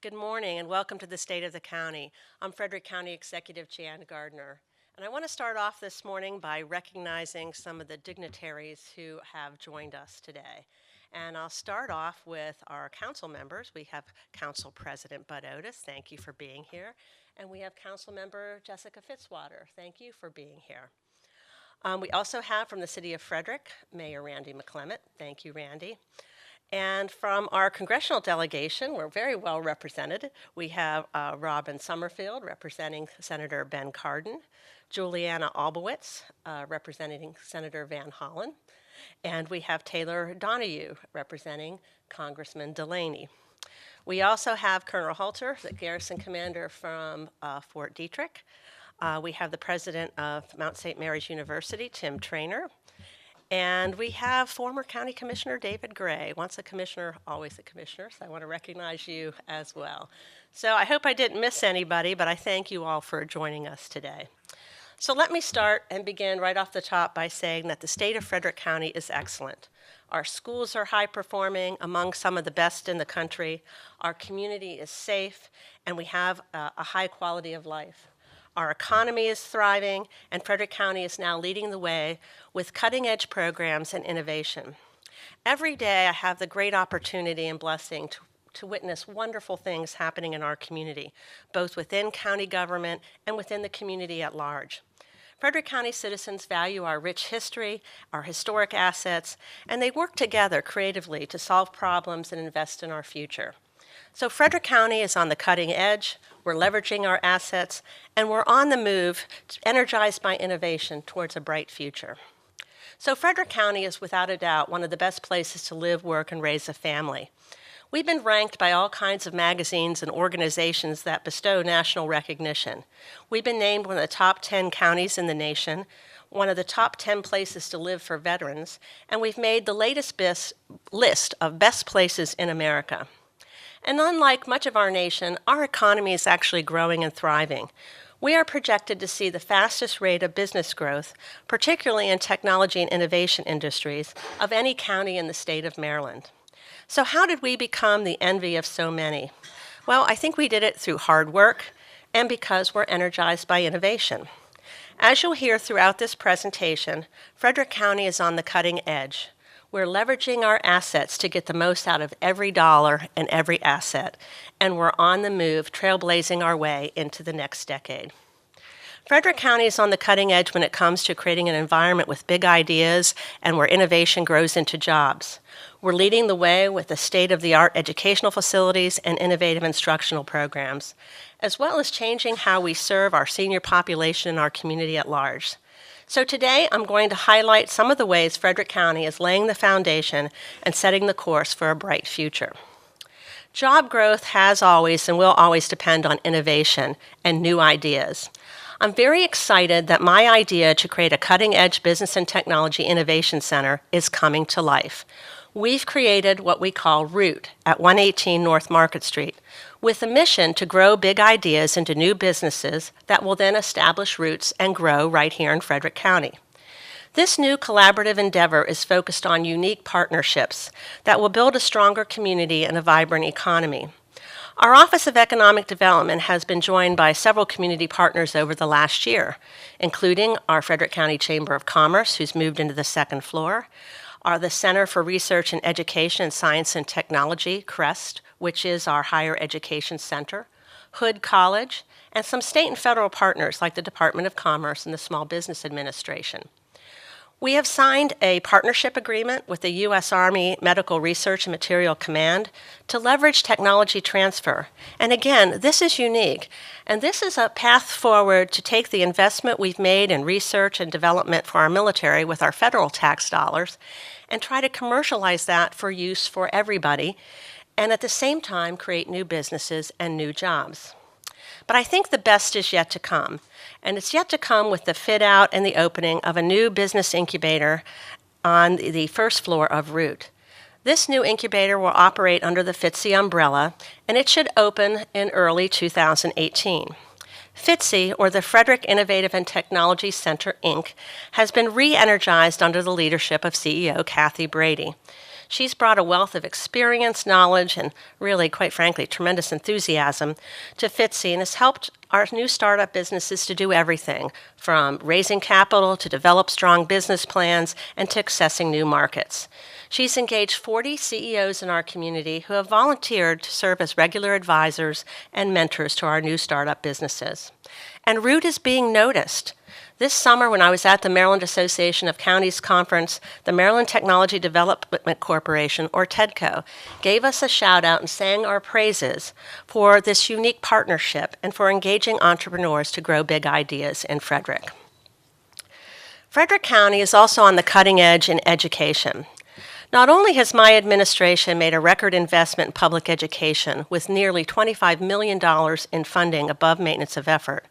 Good morning and welcome to the State of the County. I'm Frederick County Executive Jan Gardner. And I want to start off this morning by recognizing some of the dignitaries who have joined us today. And I'll start off with our council members. We have Council President Bud Otis. Thank you for being here. And we have Council Member Jessica Fitzwater. Thank you for being here. We also have from the City of Frederick, Mayor Randy McClement. Thank you, Randy. And from our congressional delegation, we're very well represented. We have Robin Summerfield representing Senator Ben Cardin, Juliana Albowitz representing Senator Van Hollen, and we have Taylor Donahue representing Congressman Delaney. We also have Colonel Halter, the garrison commander from Fort Detrick. We have the president of Mount St. Mary's University, Tim Traynor. And we have former County Commissioner David Gray. Once a commissioner, always a commissioner, so I want to recognize you as well. So I hope I didn't miss anybody, but I thank you all for joining us today. So let me start and begin right off the top by saying that the state of Frederick County is excellent. Our schools are high performing, among some of the best in the country. Our community is safe, and we have a high quality of life. Our economy is thriving, and Frederick County is now leading the way with cutting-edge programs and innovation. Every day, I have the great opportunity and blessing to witness wonderful things happening in our community, both within county government and within the community at large. Frederick County citizens value our rich history, our historic assets, and they work together creatively to solve problems and invest in our future. So Frederick County is on the cutting edge, we're leveraging our assets, and we're on the move, energized by innovation towards a bright future. So Frederick County is without a doubt one of the best places to live, work, and raise a family. We've been ranked by all kinds of magazines and organizations that bestow national recognition. We've been named one of the top 10 counties in the nation, one of the top 10 places to live for veterans, and we've made the latest list of best places in America. And unlike much of our nation, our economy is actually growing and thriving. We are projected to see the fastest rate of business growth, particularly in technology and innovation industries, of any county in the state of Maryland. So how did we become the envy of so many? Well, I think we did it through hard work and because we're energized by innovation. As you'll hear throughout this presentation, Frederick County is on the cutting edge. We're leveraging our assets to get the most out of every dollar and every asset, and we're on the move, trailblazing our way into the next decade. Frederick County is on the cutting edge when it comes to creating an environment with big ideas and where innovation grows into jobs. We're leading the way with the state-of-the-art educational facilities and innovative instructional programs, as well as changing how we serve our senior population and our community at large. So today, I'm going to highlight some of the ways Frederick County is laying the foundation and setting the course for a bright future. Job growth has always and will always depend on innovation and new ideas. I'm very excited that my idea to create a cutting-edge business and technology innovation center is coming to life. We've created what we call ROOT at 118 North Market Street, with a mission to grow big ideas into new businesses that will then establish roots and grow right here in Frederick County. This new collaborative endeavor is focused on unique partnerships that will build a stronger community and a vibrant economy. Our Office of Economic Development has been joined by several community partners over the last year, including our Frederick County Chamber of Commerce, who's moved into the second floor, the Center for Research and Education, Science and Technology, CREST, which is our higher education center, Hood College, and some state and federal partners like the Department of Commerce and the Small Business Administration. We have signed a partnership agreement with the U.S. Army Medical Research and Material Command to leverage technology transfer. And again, this is unique. And this is a path forward to take the investment we've made in research and development for our military with our federal tax dollars and try to commercialize that for use for everybody, and at the same time create new businesses and new jobs. But I think the best is yet to come, and it's yet to come with the fit-out and the opening of a new business incubator on the first floor of Root. This new incubator will operate under the FTSE umbrella, and it should open in early 2018. FTSE, or the Frederick Innovative and Technology Center, Inc., has been re-energized under the leadership of CEO Kathy Brady. She's brought a wealth of experience, knowledge, and really, quite frankly, tremendous enthusiasm to FITC and has helped our new startup businesses to do everything from raising capital to develop strong business plans and to accessing new markets. She's engaged 40 CEOs in our community who have volunteered to serve as regular advisors and mentors to our new startup businesses. And Root is being noticed. This summer, when I was at the Maryland Association of Counties Conference, the Maryland Technology Development Corporation, or TEDCO, gave us a shout out and sang our praises for this unique partnership and for engaging entrepreneurs to grow big ideas in Frederick. Frederick County is also on the cutting edge in education. Not only has my administration made a record investment in public education with nearly $25 million in funding above maintenance of effort,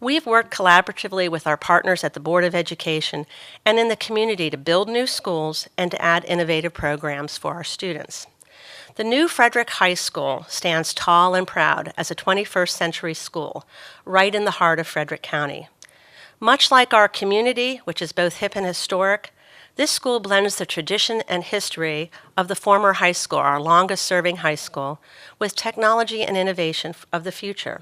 we've worked collaboratively with our partners at the Board of Education and in the community to build new schools and to add innovative programs for our students. The new Frederick High School stands tall and proud as a 21st century school right in the heart of Frederick County. Much like our community, which is both hip and historic, this school blends the tradition and history of the former high school, our longest-serving high school, with technology and innovation of the future.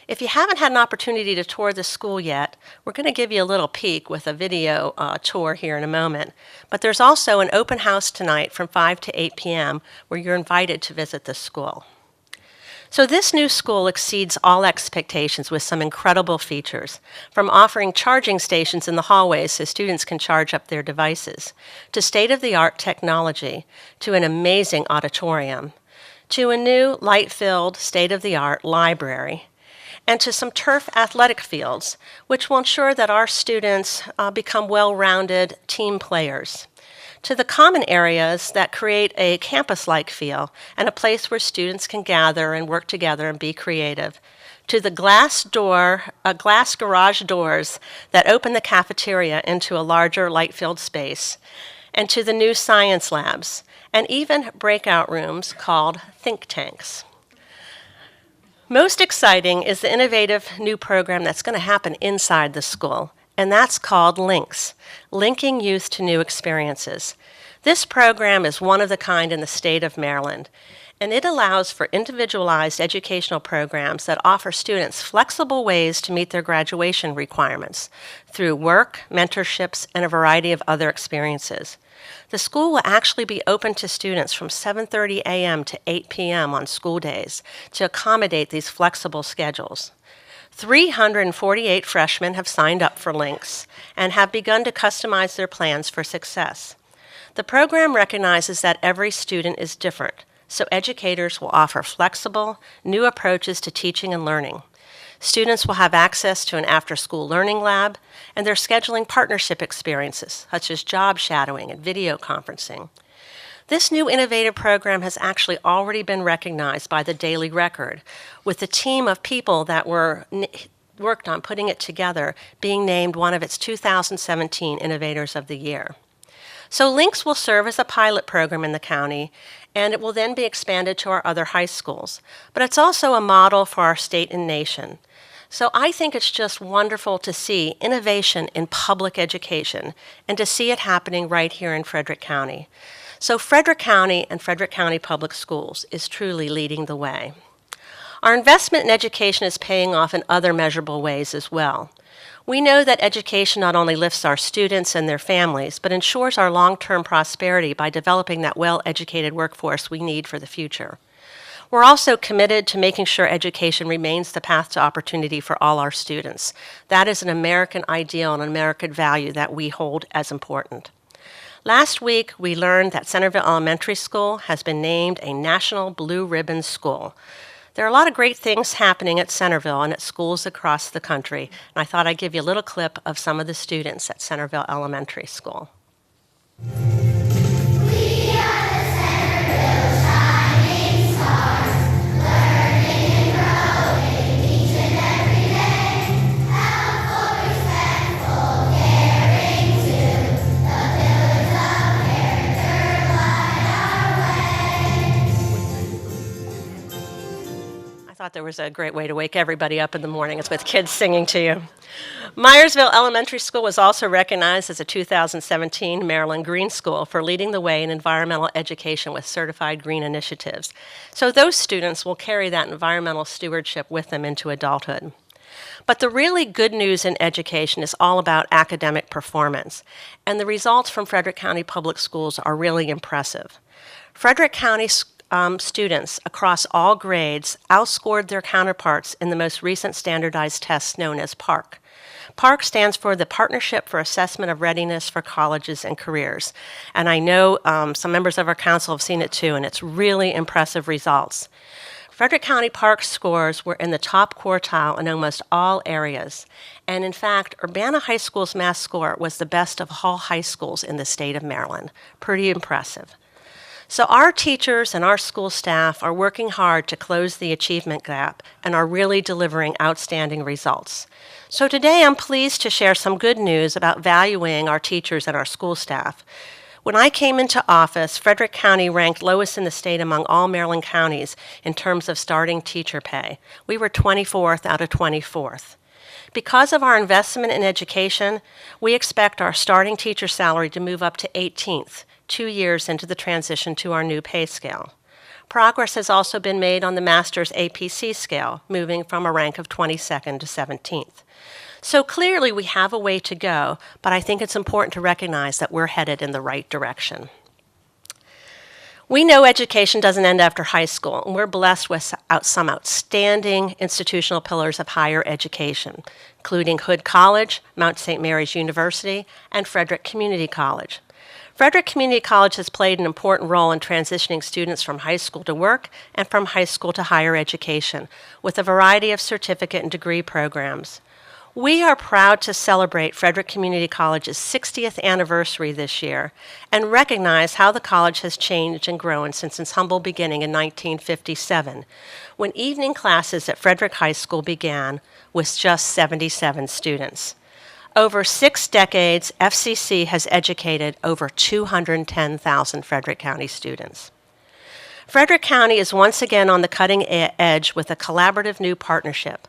If you haven't had an opportunity to tour the school yet, we're going to give you a little peek with a video tour here in a moment. But there's also an open house tonight from 5 to 8 p.m. where you're invited to visit the school. So this new school exceeds all expectations with some incredible features, from offering charging stations in the hallways so students can charge up their devices, to state-of-the-art technology, to an amazing auditorium, to a new light-filled, state-of-the-art library, and to some turf athletic fields, which will ensure that our students become well-rounded team players, to the common areas that create a campus-like feel and a place where students can gather and work together and be creative, to the glass garage doors that open the cafeteria into a larger light-filled space, and to the new science labs, and even breakout rooms called think tanks. Most exciting is the innovative new program that's going to happen inside the school, and that's called LINKS, Linking Youth to New Experiences. This program is one of the kind in the state of Maryland, and it allows for individualized educational programs that offer students flexible ways to meet their graduation requirements through work, mentorships, and a variety of other experiences. The school will actually be open to students from 7:30 a.m. to 8 p.m. on school days to accommodate these flexible schedules. 348 freshmen have signed up for LINKS and have begun to customize their plans for success. The program recognizes that every student is different, so educators will offer flexible, new approaches to teaching and learning. Students will have access to an after-school learning lab, and they're scheduling partnership experiences, such as job shadowing and video conferencing. This new innovative program has actually already been recognized by the Daily Record, with the team of people that worked on putting it together being named one of its 2017 Innovators of the Year. So LINKS will serve as a pilot program in the county, and it will then be expanded to our other high schools. But it's also a model for our state and nation. So I think it's just wonderful to see innovation in public education and to see it happening right here in Frederick County. So Frederick County and Frederick County Public Schools is truly leading the way. Our investment in education is paying off in other measurable ways as well. We know that education not only lifts our students and their families, but ensures our long-term prosperity by developing that well-educated workforce we need for the future. We're also committed to making sure education remains the path to opportunity for all our students. That is an American ideal and an American value that we hold as important. Last week, we learned that Centerville Elementary School has been named a National Blue Ribbon School. There are a lot of great things happening at Centerville and at schools across the country, and I thought I'd give you a little clip of some of the students at Centerville Elementary School. thought there was a great way to wake everybody up in the morning. It's with kids singing to you. Myersville Elementary School was also recognized as a 2017 Maryland Green School for leading the way in environmental education with certified green initiatives. So those students will carry that environmental stewardship with them into adulthood. But the really good news in education is all about academic performance, and the results from Frederick County Public Schools are really impressive. Frederick County students across all grades outscored their counterparts in the most recent standardized test known as PARCC. PARCC stands for the Partnership for Assessment of Readiness for Colleges and Careers, and I know some members of our council have seen it too, and it's really impressive results. Frederick County PARCC scores were in the top quartile in almost all areas, and in fact, Urbana High School's math score was the best of all high schools in the state of Maryland. Pretty impressive. So our teachers and our school staff are working hard to close the achievement gap and are really delivering outstanding results. So today I'm pleased to share some good news about valuing our teachers and our school staff. When I came into office, Frederick County ranked lowest in the state among all Maryland counties in terms of starting teacher pay. We were 24th out of 24th. Because of our investment in education, we expect our starting teacher salary to move up to 18th, 2 years into the transition to our new pay scale. Progress has also been made on the master's APC scale, moving from a rank of 22nd to 17th. So clearly we have a way to go, but I think it's important to recognize that we're headed in the right direction. We know education doesn't end after high school, and we're blessed with some outstanding institutional pillars of higher education, including Hood College, Mount St. Mary's University, and Frederick Community College. Frederick Community College has played an important role in transitioning students from high school to work and from high school to higher education, with a variety of certificate and degree programs. We are proud to celebrate Frederick Community College's 60th anniversary this year and recognize how the college has changed and grown since its humble beginning in 1957, when evening classes at Frederick High School began with just 77 students. Over 6 decades, FCC has educated over 210,000 Frederick County students. Frederick County is once again on the cutting edge with a collaborative new partnership.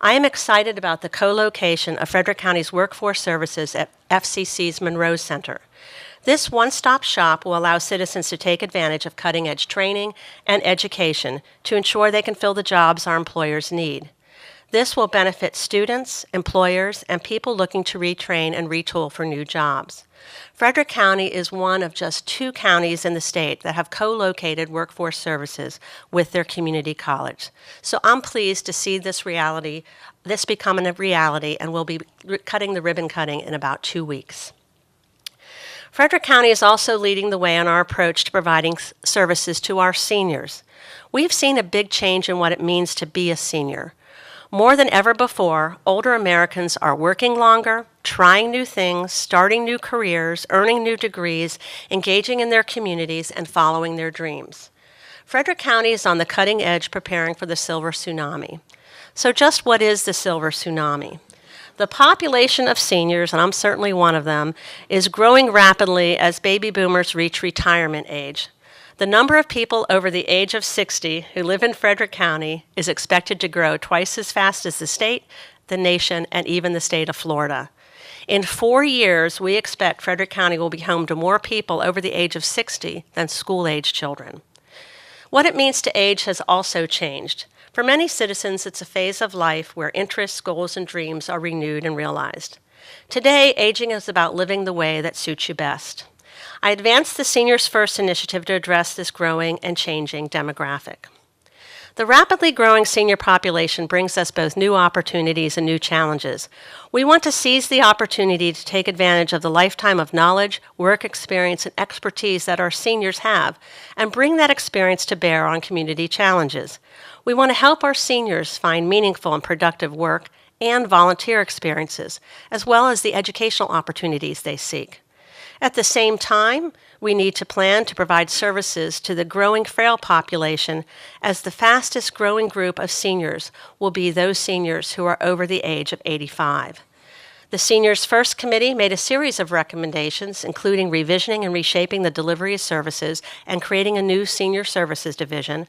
I am excited about the co-location of Frederick County's workforce services at FCC's Monroe Center. This one-stop shop will allow citizens to take advantage of cutting-edge training and education to ensure they can fill the jobs our employers need. This will benefit students, employers, and people looking to retrain and retool for new jobs. Frederick County is one of just 2 counties in the state that have co-located workforce services with their community college. So I'm pleased to see this becoming a reality, and we'll be cutting the ribbon cutting in about 2 weeks. Frederick County is also leading the way on our approach to providing services to our seniors. We've seen a big change in what it means to be a senior. More than ever before, older Americans are working longer, trying new things, starting new careers, earning new degrees, engaging in their communities, and following their dreams. Frederick County is on the cutting edge preparing for the silver tsunami. So just what is the silver tsunami? The population of seniors, and I'm certainly one of them, is growing rapidly as baby boomers reach retirement age. The number of people over the age of 60 who live in Frederick County is expected to grow twice as fast as the state, the nation, and even the state of Florida. In 4 years, we expect Frederick County will be home to more people over the age of 60 than school-age children. What it means to age has also changed. For many citizens, it's a phase of life where interests, goals, and dreams are renewed and realized. Today, aging is about living the way that suits you best. I advanced the Seniors First initiative to address this growing and changing demographic. The rapidly growing senior population brings us both new opportunities and new challenges. We want to seize the opportunity to take advantage of the lifetime of knowledge, work experience, and expertise that our seniors have, and bring that experience to bear on community challenges. We want to help our seniors find meaningful and productive work and volunteer experiences, as well as the educational opportunities they seek. At the same time, we need to plan to provide services to the growing frail population, as the fastest growing group of seniors will be those seniors who are over the age of 85. The Seniors First Committee made a series of recommendations, including revisioning and reshaping the delivery of services and creating a new senior services division,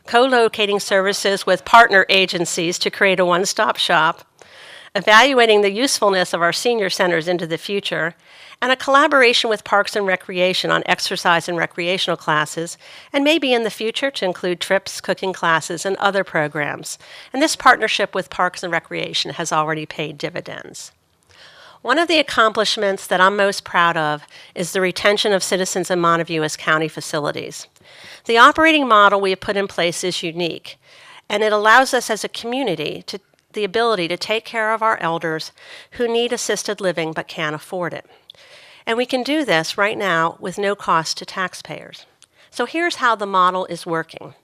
co-locating services with partner agencies to create a one-stop shop, evaluating the usefulness of our senior centers into the future, and a collaboration with Parks and Recreation on exercise and recreational classes, and maybe in the future to include trips, cooking classes, and other programs. And this partnership with Parks and Recreation has already paid dividends. One of the accomplishments that I'm most proud of is the retention of citizens in Montague as county facilities. The operating model we have put in place is unique, and it allows us as a community the ability to take care of our elders who need assisted living but can't afford it. And we can do this right now with no cost to taxpayers. So here's how the model is working.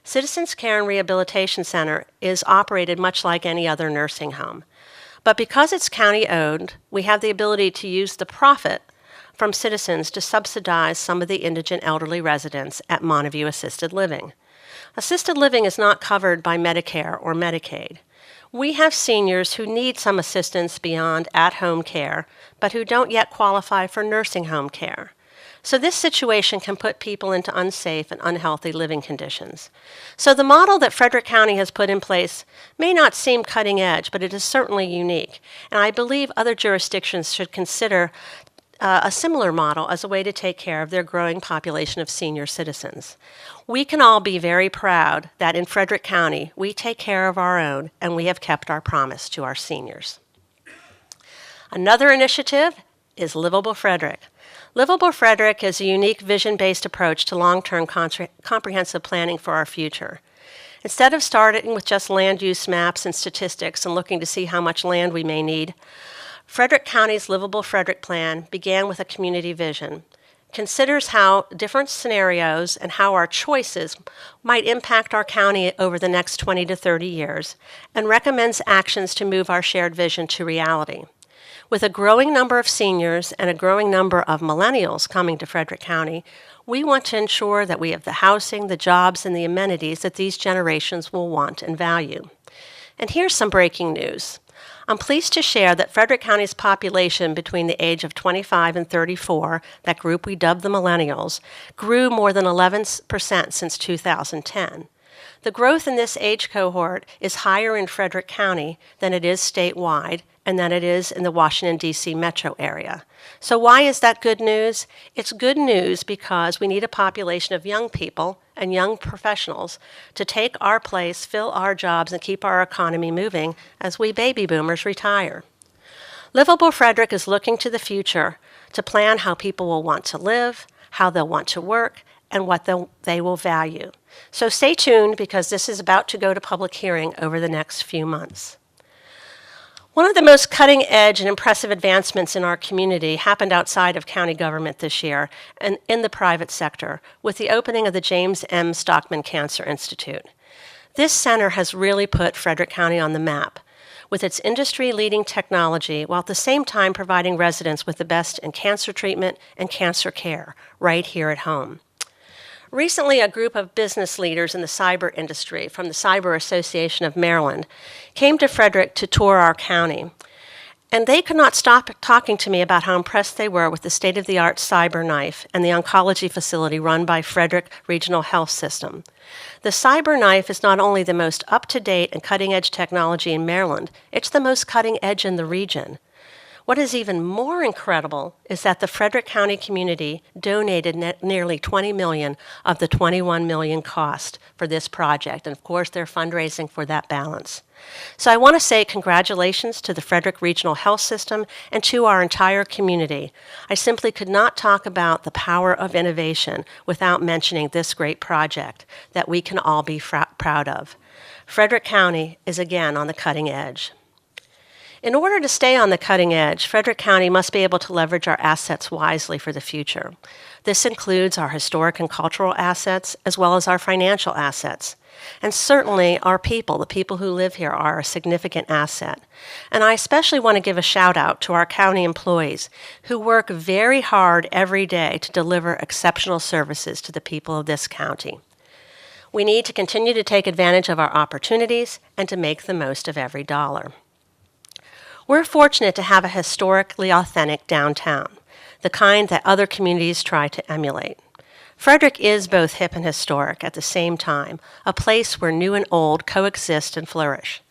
Citizens Care and Rehabilitation Center is operated much like any other nursing home. But because it's county-owned, we have the ability to use the profit from citizens to subsidize some of the indigent elderly residents at Montague Assisted Living. Assisted living is not covered by Medicare or Medicaid. We have seniors who need some assistance beyond at-home care, but who don't yet qualify for nursing home care. So this situation can put people into unsafe and unhealthy living conditions. So the model that Frederick County has put in place may not seem cutting edge, but it is certainly unique. And I believe other jurisdictions should consider a similar model as a way to take care of their growing population of senior citizens. We can all be very proud that in Frederick County, we take care of our own and we have kept our promise to our seniors. Another initiative is Livable Frederick. Livable Frederick is a unique vision-based approach to long-term comprehensive planning for our future. Instead of starting with just land use maps and statistics and looking to see how much land we may need, Frederick County's Livable Frederick Plan began with a community vision, considers how different scenarios and how our choices might impact our county over the next 20 to 30 years, and recommends actions to move our shared vision to reality. With a growing number of seniors and a growing number of millennials coming to Frederick County, we want to ensure that we have the housing, the jobs, and the amenities that these generations will want and value. And here's some breaking news. I'm pleased to share that Frederick County's population between the age of 25 and 34, that group we dubbed the millennials, grew more than 11% since 2010. The growth in this age cohort is higher in Frederick County than it is statewide and than it is in the Washington, D.C. metro area. So why is that good news? It's good news because we need a population of young people and young professionals to take our place, fill our jobs, and keep our economy moving as we baby boomers retire. Livable Frederick is looking to the future to plan how people will want to live, how they'll want to work, and what they will value. So stay tuned because this is about to go to public hearing over the next few months. One of the most cutting-edge and impressive advancements in our community happened outside of county government this year and in the private sector with the opening of the James M. Stockman Cancer Institute. This center has really put Frederick County on the map with its industry-leading technology while at the same time providing residents with the best in cancer treatment and cancer care right here at home. Recently, a group of business leaders in the cyber industry from the Cyber Association of Maryland came to Frederick to tour our county. And they could not stop talking to me about how impressed they were with the state-of-the-art cyber knife and the oncology facility run by Frederick Regional Health System. The cyber knife is not only the most up-to-date and cutting-edge technology in Maryland, it's the most cutting-edge in the region. What is even more incredible is that the Frederick County community donated nearly $20 million of the $21 million cost for this project, and of course they're fundraising for that balance. So I want to say congratulations to the Frederick Regional Health System and to our entire community. I simply could not talk about the power of innovation without mentioning this great project that we can all be proud of. Frederick County is again on the cutting edge. In order to stay on the cutting edge, Frederick County must be able to leverage our assets wisely for the future. This includes our historic and cultural assets, as well as our financial assets. And certainly our people, the people who live here, are a significant asset. And I especially want to give a shout out to our county employees who work very hard every day to deliver exceptional services to the people of this county. We need to continue to take advantage of our opportunities and to make the most of every dollar. We're fortunate to have a historically authentic downtown, the kind that other communities try to emulate. Frederick is both hip and historic at the same time, a place where new and old coexist and flourish.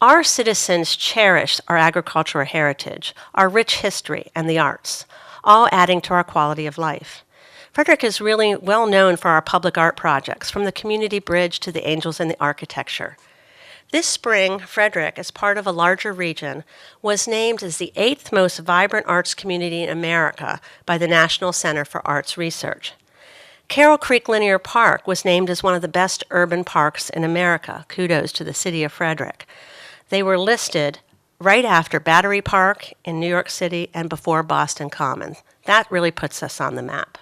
Our citizens cherish our agricultural heritage, our rich history, and the arts, all adding to our quality of life. Frederick is really well known for our public art projects, from the community bridge to the angels in the architecture. This spring, Frederick, as part of a larger region, was named as the 8th most vibrant arts community in America by the National Center for Arts Research. Carroll Creek Linear Park was named as one of the best urban parks in America. Kudos to the city of Frederick. They were listed right after Battery Park in New York City and before Boston Common. That really puts us on the map.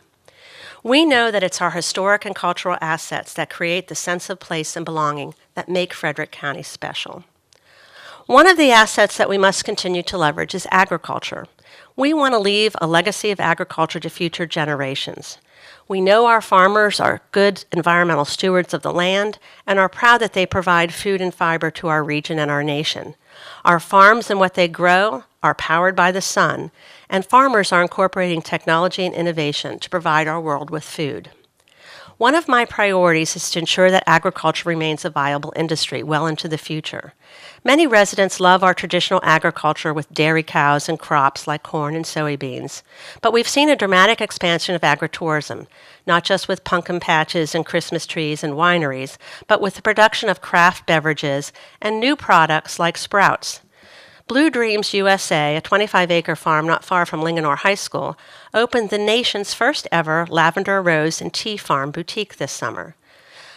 We know that it's our historic and cultural assets that create the sense of place and belonging that make Frederick County special. One of the assets that we must continue to leverage is agriculture. We want to leave a legacy of agriculture to future generations. We know our farmers are good environmental stewards of the land and are proud that they provide food and fiber to our region and our nation. Our farms and what they grow are powered by the sun, and farmers are incorporating technology and innovation to provide our world with food. One of my priorities is to ensure that agriculture remains a viable industry well into the future. Many residents love our traditional agriculture with dairy cows and crops like corn and soybeans, but we've seen a dramatic expansion of agritourism, not just with pumpkin patches and Christmas trees and wineries, but with the production of craft beverages and new products like sprouts. Blue Dreams USA, a 25-acre farm not far from Linganore High School, opened the nation's first ever lavender, rose, and tea farm boutique this summer.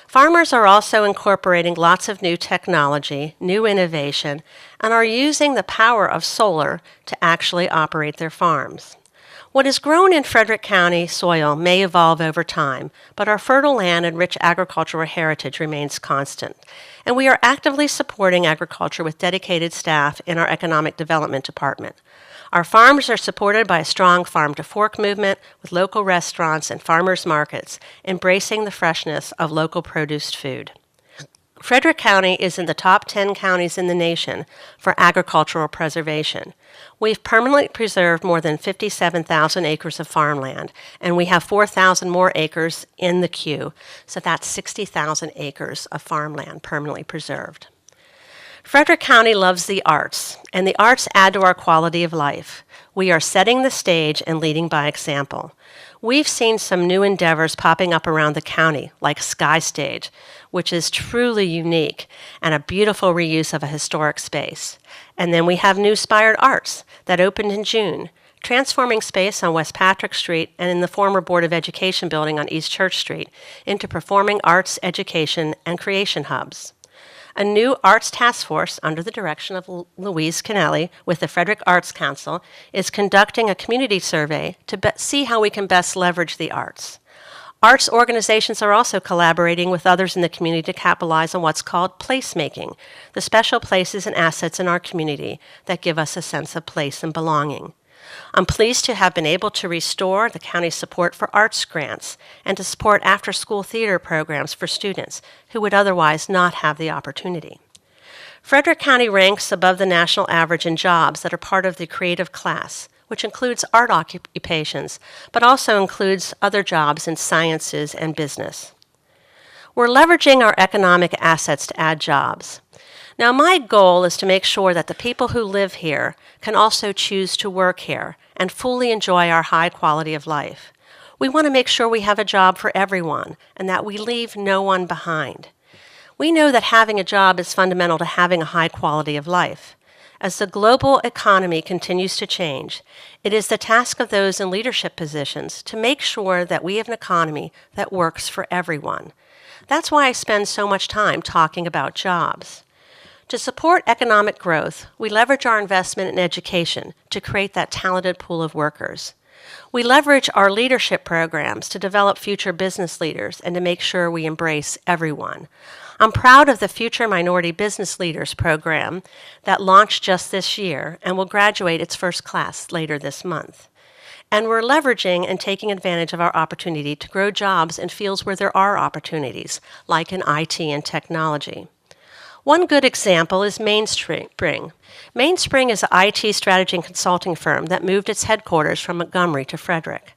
Farmers are also incorporating lots of new technology, new innovation, and are using the power of solar to actually operate their farms. What is grown in Frederick County soil may evolve over time, but our fertile land and rich agricultural heritage remains constant. And we are actively supporting agriculture with dedicated staff in our Economic Development Department. Our farms are supported by a strong farm-to-fork movement with local restaurants and farmers markets, embracing the freshness of local produced food. Frederick County is in the top 10 counties in the nation for agricultural preservation. We've permanently preserved more than 57,000 acres of farmland, and we have 4,000 more acres in the queue, so that's 60,000 acres of farmland permanently preserved. Frederick County loves the arts, and the arts add to our quality of life. We are setting the stage and leading by example. We've seen some new endeavors popping up around the county, like Sky Stage, which is truly unique and a beautiful reuse of a historic space. And then we have New Spired Arts that opened in June, transforming space on West Patrick Street and in the former Board of Education building on East Church Street into performing arts, education, and creation hubs. A new arts task force under the direction of Louise Kennelly with the Frederick Arts Council is conducting a community survey to see how we can best leverage the arts. Arts organizations are also collaborating with others in the community to capitalize on what's called placemaking, the special places and assets in our community that give us a sense of place and belonging. I'm pleased to have been able to restore the county's support for arts grants and to support after-school theater programs for students who would otherwise not have the opportunity. Frederick County ranks above the national average in jobs that are part of the creative class, which includes art occupations, but also includes other jobs in sciences and business. We're leveraging our economic assets to add jobs. Now, my goal is to make sure that the people who live here can also choose to work here and fully enjoy our high quality of life. We want to make sure we have a job for everyone and that we leave no one behind. We know that having a job is fundamental to having a high quality of life. As the global economy continues to change, it is the task of those in leadership positions to make sure that we have an economy that works for everyone. That's why I spend so much time talking about jobs. To support economic growth, we leverage our investment in education to create that talented pool of workers. We leverage our leadership programs to develop future business leaders and to make sure we embrace everyone. I'm proud of the Future Minority Business Leaders program that launched just this year and will graduate its first class later this month. And we're leveraging and taking advantage of our opportunity to grow jobs in fields where there are opportunities, like in IT and technology. One good example is Mainspring. Mainspring is an IT strategy and consulting firm that moved its headquarters from Montgomery to Frederick.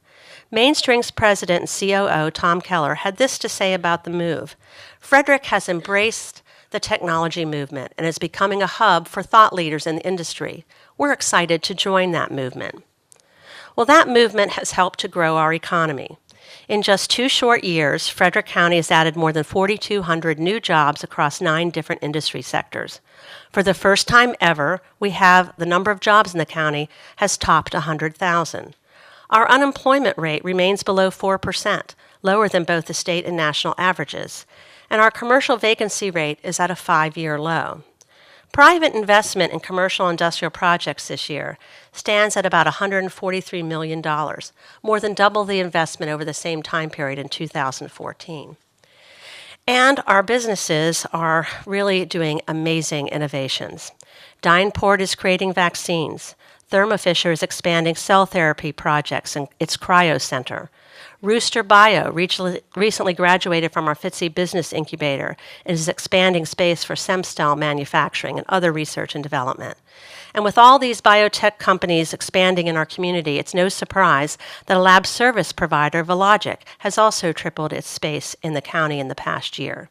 Mainspring's president and COO, Tom Keller, had this to say about the move. Frederick has embraced the technology movement and is becoming a hub for thought leaders in the industry. We're excited to join that movement. Well, that movement has helped to grow our economy. In just 2 short years, Frederick County has added more than 4,200 new jobs across 9 different industry sectors. For the first time ever, the number of jobs in the county has topped 100,000. Our unemployment rate remains below 4%, lower than both the state and national averages, and our commercial vacancy rate is at a 5-year low. Private investment in commercial industrial projects this year stands at about $143 million, more than double the investment over the same time period in 2014. And our businesses are really doing amazing innovations. Dyneport is creating vaccines. Thermo Fisher is expanding cell therapy projects in its cryo center. Rooster Bio recently graduated from our FTSE Business Incubator and is expanding space for stem cell manufacturing and other research and development. And with all these biotech companies expanding in our community, it's no surprise that a lab service provider, Velogic, has also tripled its space in the county in the past year.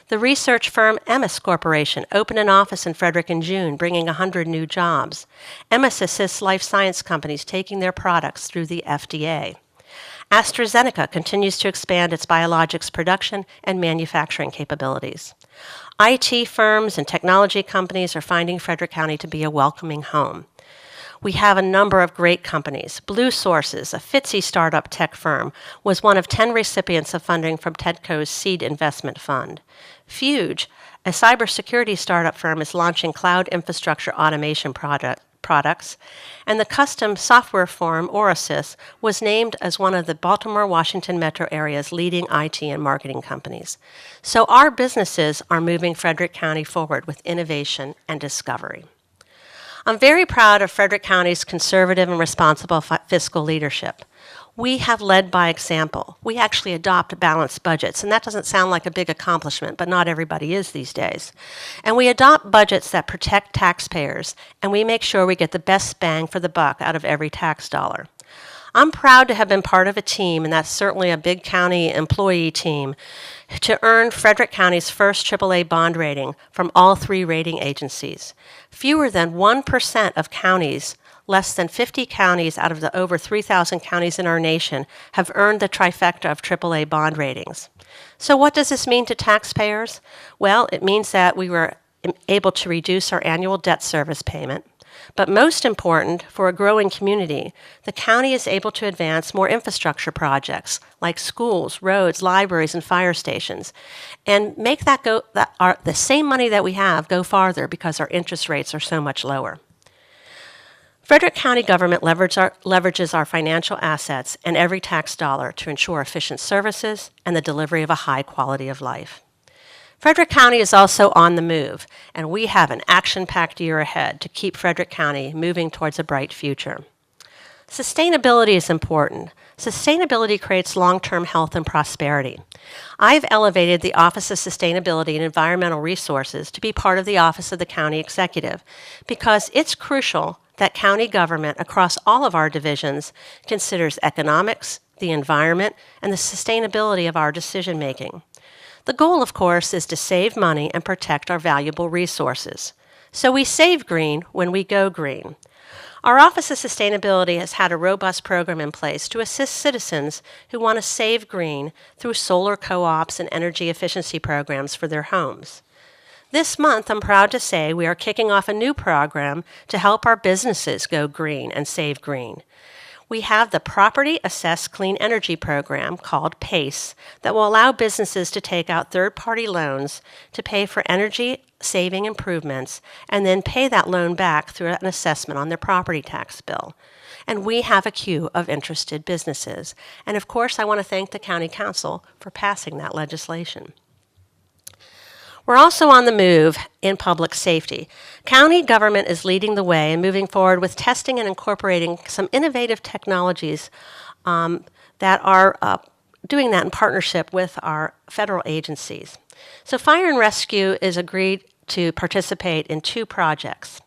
The research firm Emis Corporation opened an office in Frederick in June, bringing 100 new jobs. Emis assists life science companies taking their products through the FDA. AstraZeneca continues to expand its biologics production and manufacturing capabilities. IT firms and technology companies are finding Frederick County to be a welcoming home. We have a number of great companies. Blue Sources, a FTSE startup tech firm, was one of 10 recipients of funding from TEDCO's Seed Investment Fund. Fuge, a cybersecurity startup firm, is launching cloud infrastructure automation products, and the custom software firm Orasys was named as one of the Baltimore-Washington metro area's leading IT and marketing companies. So our businesses are moving Frederick County forward with innovation and discovery. I'm very proud of Frederick County's conservative and responsible fiscal leadership. We have led by example. We actually adopt balanced budgets, and that doesn't sound like a big accomplishment, but not everybody is these days. And we adopt budgets that protect taxpayers, and we make sure we get the best bang for the buck out of every tax dollar. I'm proud to have been part of a team, and that's certainly a big county employee team, to earn Frederick County's first AAA bond rating from all 3 rating agencies. Fewer than 1% of counties, less than 50 counties out of the over 3,000 counties in our nation, have earned the trifecta of AAA bond ratings. So what does this mean to taxpayers? Well, it means that we were able to reduce our annual debt service payment. But most important, for a growing community, the county is able to advance more infrastructure projects like schools, roads, libraries, and fire stations, and make the same money that we have go farther because our interest rates are so much lower. Frederick County government leverages our financial assets and every tax dollar to ensure efficient services and the delivery of a high quality of life. Frederick County is also on the move, and we have an action-packed year ahead to keep Frederick County moving towards a bright future. Sustainability is important. Sustainability creates long-term health and prosperity. I've elevated the Office of Sustainability and Environmental Resources to be part of the Office of the County Executive because it's crucial that county government across all of our divisions considers economics, the environment, and the sustainability of our decision-making. The goal, of course, is to save money and protect our valuable resources. So we save green when we go green. Our Office of Sustainability has had a robust program in place to assist citizens who want to save green through solar co-ops and energy efficiency programs for their homes. This month, I'm proud to say we are kicking off a new program to help our businesses go green and save green. We have the Property Assessed Clean Energy Program, called PACE, that will allow businesses to take out third-party loans to pay for energy-saving improvements and then pay that loan back through an assessment on their property tax bill. And we have a queue of interested businesses. And of course, I want to thank the County Council for passing that legislation. We're also on the move in public safety. County government is leading the way and moving forward with testing and incorporating some innovative technologies that are doing that in partnership with our federal agencies. So Fire and Rescue is agreed to participate in 2 projects.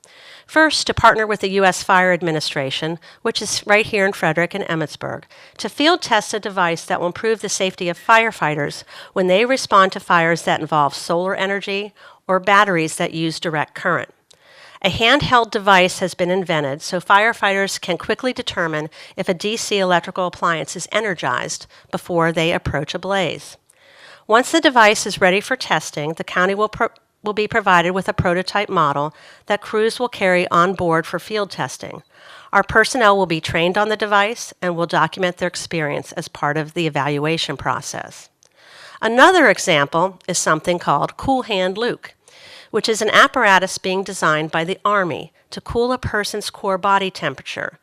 First, to partner with the U.S. Fire Administration, which is right here in Frederick and Emmitsburg, to field test a device that will improve the safety of firefighters when they respond to fires that involve solar energy or batteries that use direct current. A handheld device has been invented so firefighters can quickly determine if a DC electrical appliance is energized before they approach a blaze. Once the device is ready for testing, the county will be provided with a prototype model that crews will carry on board for field testing. Our personnel will be trained on the device and will document their experience as part of the evaluation process. Another example is something called Cool Hand Luke, which is an apparatus being designed by the Army to cool a person's core body temperature.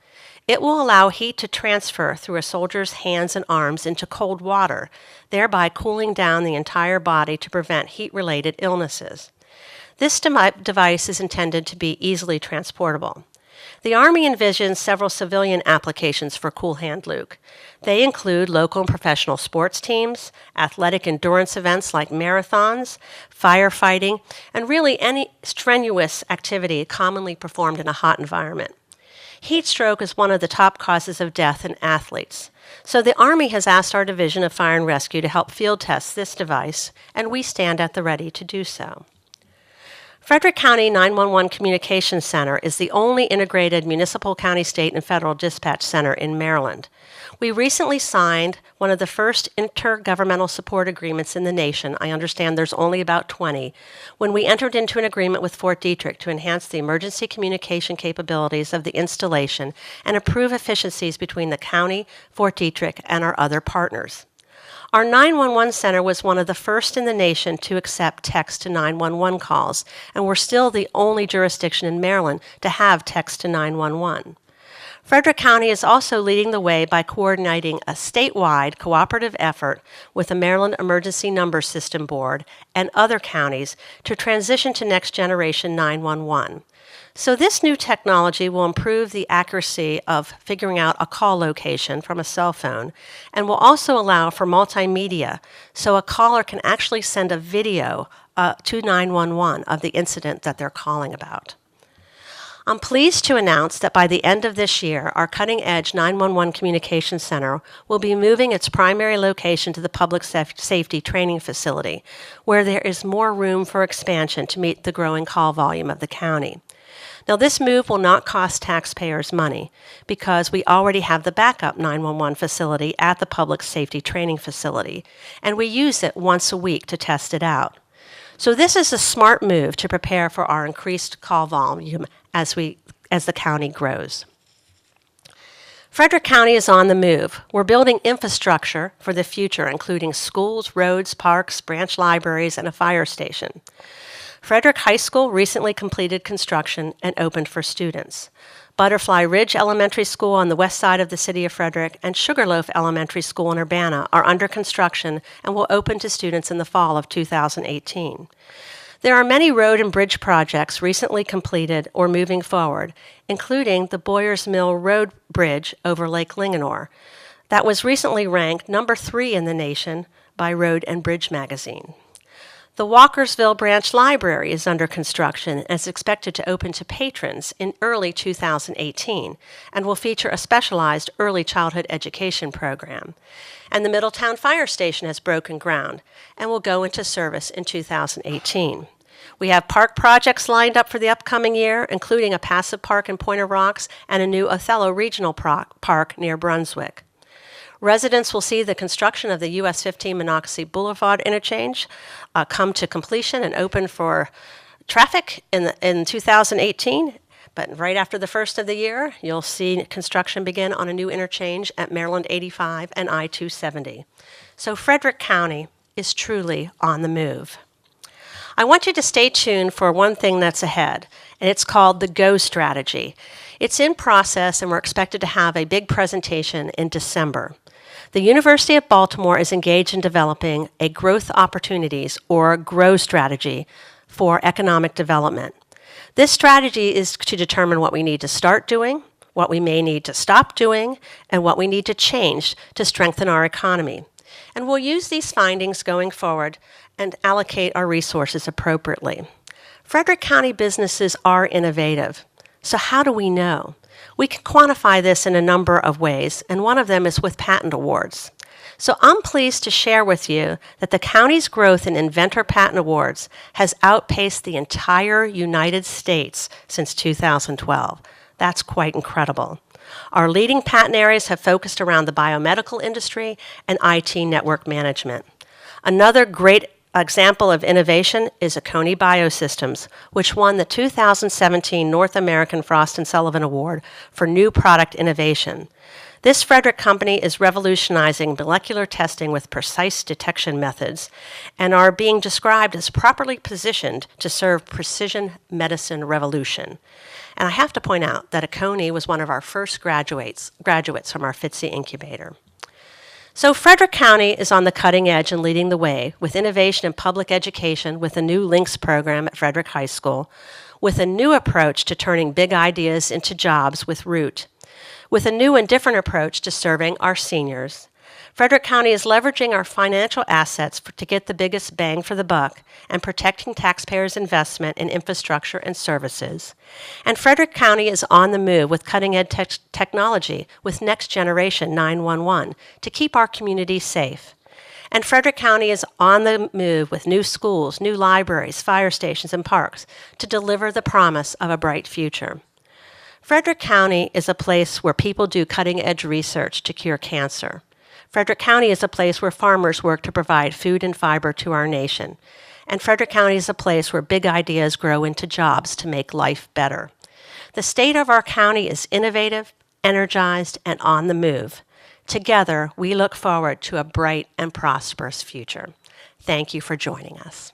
It will allow heat to transfer through a soldier's hands and arms into cold water, thereby cooling down the entire body to prevent heat-related illnesses. This device is intended to be easily transportable. The Army envisions several civilian applications for Cool Hand Luke. They include local and professional sports teams, athletic endurance events like marathons, firefighting, and really any strenuous activity commonly performed in a hot environment. Heat stroke is one of the top causes of death in athletes. So the Army has asked our Division of Fire and Rescue to help field test this device, and we stand at the ready to do so. Frederick County 911 Communications Center is the only integrated municipal, county, state, and federal dispatch center in Maryland. We recently signed one of the first intergovernmental support agreements in the nation. I understand there's only about 20, when we entered into an agreement with Fort Detrick to enhance the emergency communication capabilities of the installation and improve efficiencies between the county, Fort Detrick, and our other partners. Our 911 center was one of the first in the nation to accept text to 911 calls, and we're still the only jurisdiction in Maryland to have text to 911. Frederick County is also leading the way by coordinating a statewide cooperative effort with the Maryland Emergency Number System Board and other counties to transition to next generation 911. So this new technology will improve the accuracy of figuring out a call location from a cell phone and will also allow for multimedia so a caller can actually send a video to 911 of the incident that they're calling about. I'm pleased to announce that by the end of this year, our cutting-edge 911 Communications Center will be moving its primary location to the Public Safety Training Facility, where there is more room for expansion to meet the growing call volume of the county. Now, this move will not cost taxpayers money because we already have the backup 911 facility at the Public Safety Training Facility, and we use it once a week to test it out. So this is a smart move to prepare for our increased call volume as the county grows. Frederick County is on the move. We're building infrastructure for the future, including schools, roads, parks, branch libraries, and a fire station. Frederick High School recently completed construction and opened for students. Butterfly Ridge Elementary School on the west side of the city of Frederick and Sugarloaf Elementary School in Urbana are under construction and will open to students in the fall of 2018. There are many road and bridge projects recently completed or moving forward, including the Boyers Mill Road Bridge over Lake Linganore. That was recently ranked number 3 in the nation by Road and Bridge magazine. The Walkersville Branch Library is under construction and is expected to open to patrons in early 2018 and will feature a specialized early childhood education program. And the Middletown Fire Station has broken ground and will go into service in 2018. We have park projects lined up for the upcoming year, including a passive park in Pointer Rocks and a new Othello Regional Park near Brunswick. Residents will see the construction of the US 15 Monocacy Boulevard interchange come to completion and open for traffic in 2018. But right after the first of the year, you'll see construction begin on a new interchange at Maryland 85 and I-270. So Frederick County is truly on the move. I want you to stay tuned for one thing that's ahead, and it's called the GO strategy. It's in process, and we're expected to have a big presentation in December. The University of Baltimore is engaged in developing a growth opportunities, or GROW strategy, for economic development. This strategy is to determine what we need to start doing, what we may need to stop doing, and what we need to change to strengthen our economy. And we'll use these findings going forward and allocate our resources appropriately. Frederick County businesses are innovative. So how do we know? We can quantify this in a number of ways, and one of them is with patent awards. So I'm pleased to share with you that the county's growth in inventor patent awards has outpaced the entire United States since 2012. That's quite incredible. Our leading patent areas have focused around the biomedical industry and IT network management. Another great example of innovation is Oconee Biosystems, which won the 2017 North American Frost & Sullivan Award for New Product Innovation. This Frederick company is revolutionizing molecular testing with precise detection methods and are being described as properly positioned to serve precision medicine revolution. And I have to point out that Oconee was one of our first graduates from our FTSE incubator. So Frederick County is on the cutting edge and leading the way with innovation in public education with a new LINKS program at Frederick High School, with a new approach to turning big ideas into jobs with Root, with a new and different approach to serving our seniors. Frederick County is leveraging our financial assets to get the biggest bang for the buck and protecting taxpayers' investment in infrastructure and services. And Frederick County is on the move with cutting-edge technology with Next Generation 911 to keep our community safe. And Frederick County is on the move with new schools, new libraries, fire stations, and parks to deliver the promise of a bright future. Frederick County is a place where people do cutting-edge research to cure cancer. Frederick County is a place where farmers work to provide food and fiber to our nation. And Frederick County is a place where big ideas grow into jobs to make life better. The state of our county is innovative, energized, and on the move. Together, we look forward to a bright and prosperous future. Thank you for joining us.